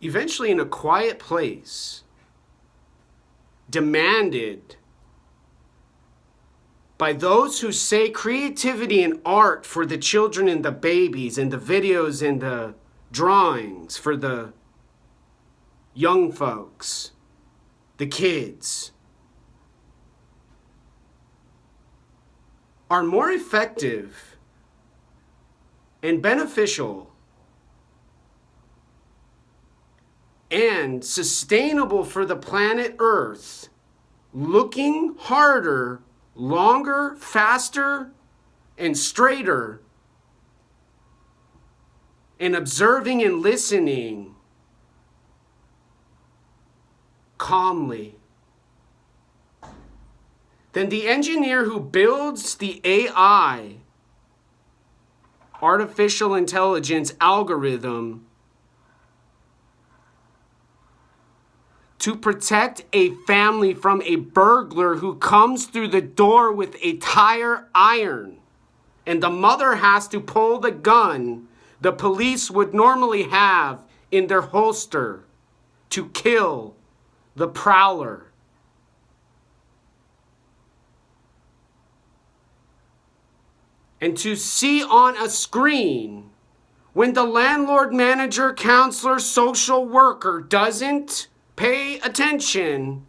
eventually in a quiet place, demanded by those who say creativity and art for the children and the babies and the videos and the drawings for the young folks, the kids, are more effective and beneficial and sustainable for the planet Earth, looking harder, longer, faster, and straighter, and observing and listening calmly, than the engineer who builds the AI, artificial intelligence algorithm, to protect a family from a burglar who comes through the door with a tire iron, and the mother has to pull the gun the police would normally have in their holster to kill the prowler. And to see on a screen when the landlord, manager, counselor, social worker doesn't pay attention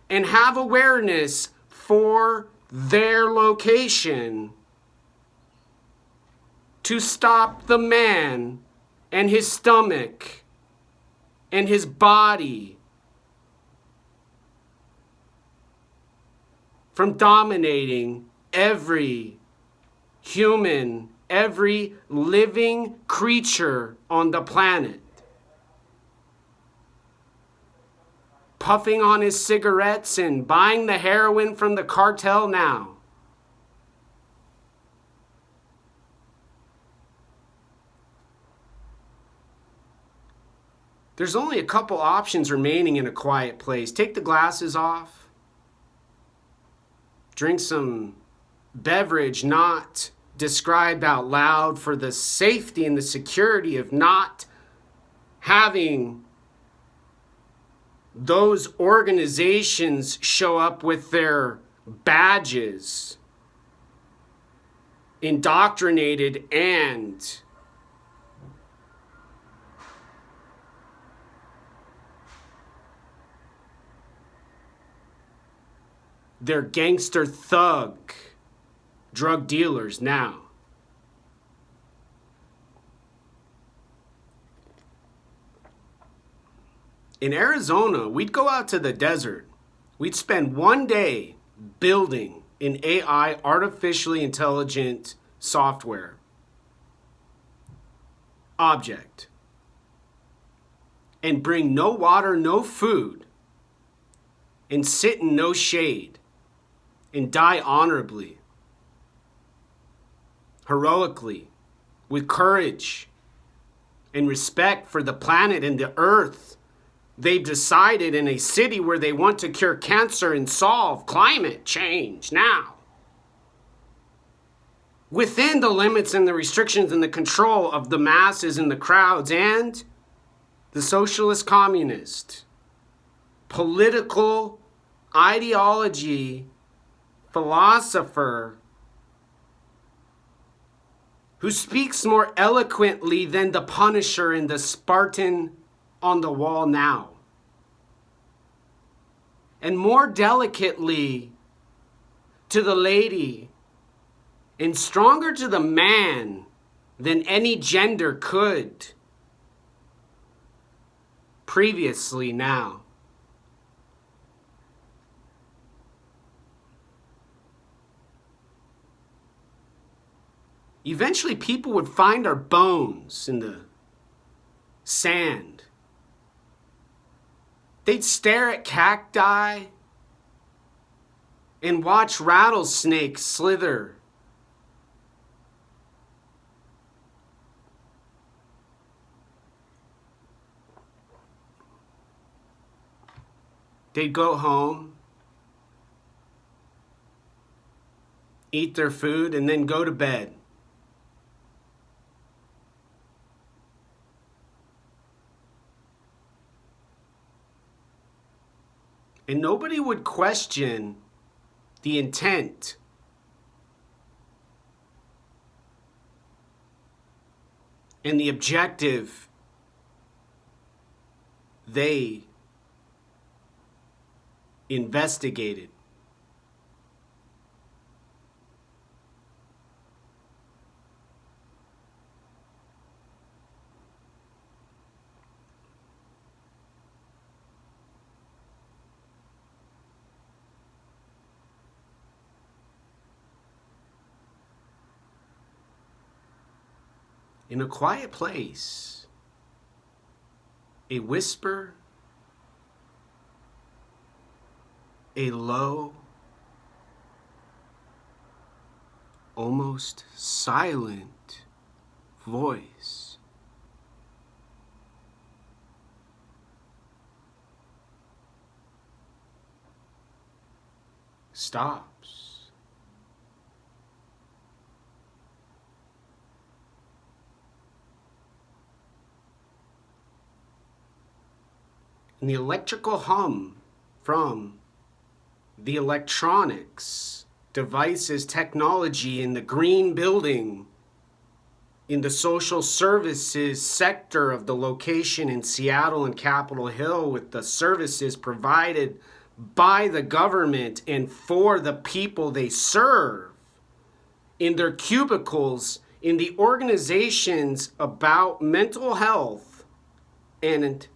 and have awareness for their location, to stop the man and his stomach and his body from dominating every human, every living creature on the planet. Puffing on his cigarettes and buying the heroin from the cartel now. There's only a couple options remaining in a quiet place. Take the glasses off. Drink some beverage not described out loud for the safety and the security of not having those organizations show up with their badges, indoctrinated and they're gangster thug drug dealers now. In Arizona, we'd go out to the desert. We'd spend one day building an AI, artificially intelligent software object, and bring no water, no food, and sit in no shade, and die honorably, heroically, with courage and respect for the planet and the earth. They've decided in a city where they want to cure cancer and solve climate change now, within the limits and the restrictions and the control of the masses and the crowds and the socialist communist political ideology philosopher who speaks more eloquently than the Punisher and the Spartan on the wall now, and more delicately to the lady and stronger to the man than any gender could previously now. Eventually people would find our bones in the sand. They'd stare at cacti and watch rattlesnakes slither. They'd go home, eat their food, and then go to bed. And nobody would question the intent and the objective they investigated. In a quiet place, a whisper, a low, almost silent voice stops. And the electrical hum from the electronics, devices, technology in the green building in the social services sector of the location in Seattle and Capitol Hill, with the services provided by the government and for the people they serve, in their cubicles, in the organizations about mental health and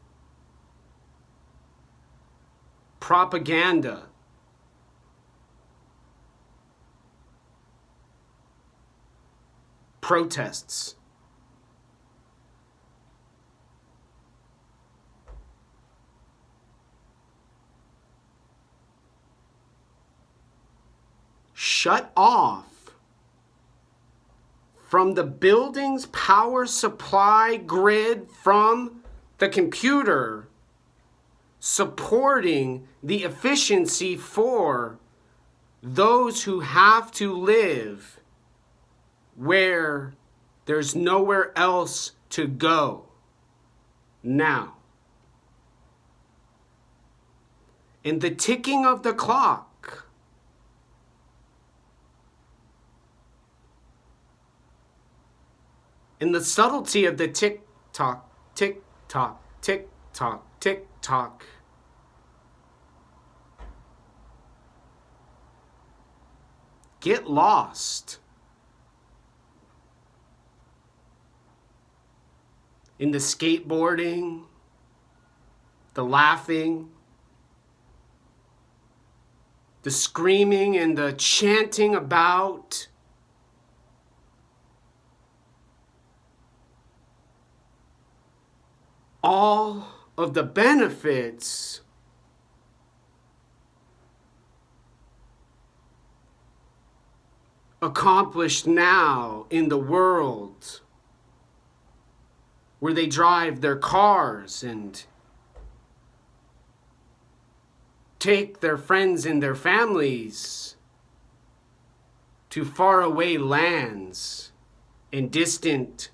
propaganda. Protests. Shut off from the building's power supply grid, from the computer, supporting the efficiency for those who have to live where there's nowhere else to go now. And the ticking of the clock and the subtlety of the tick-tock, tick-tock, tick-tock, tick-tock get lost in the skateboarding, the laughing, the screaming and the chanting about all of the benefits accomplished now in the world, where they drive their cars and take their friends and their families to faraway lands and distant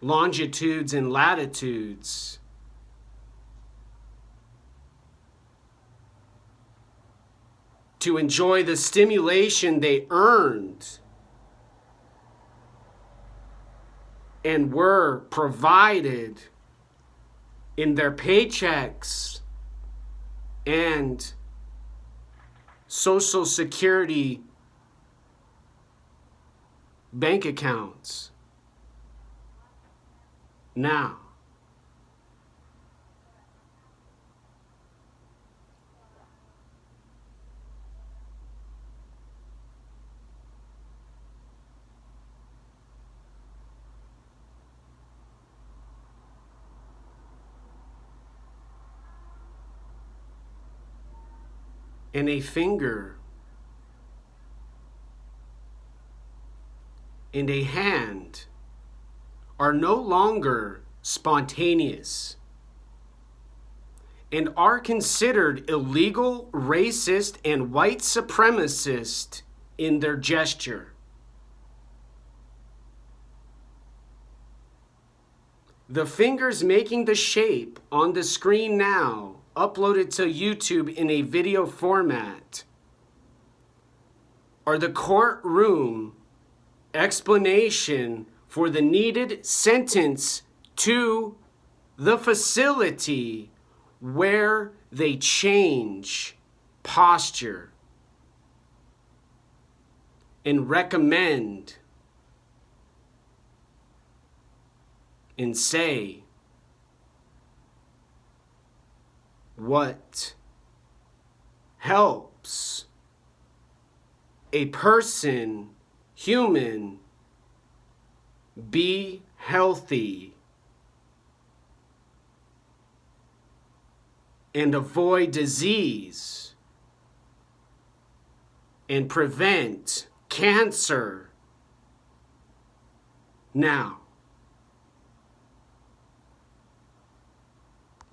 longitudes and latitudes, to enjoy the stimulation they earned and were provided in their paychecks and Social Security bank accounts. Now, and a finger and a hand are no longer spontaneous and are considered illegal, racist, and white supremacist in their gesture. The fingers making the shape on the screen now, uploaded to YouTube in a video format, are the courtroom explanation for the needed sentence to the facility where they change posture and recommend and say what helps a person, human, be healthy and avoid disease and prevent cancer. Now,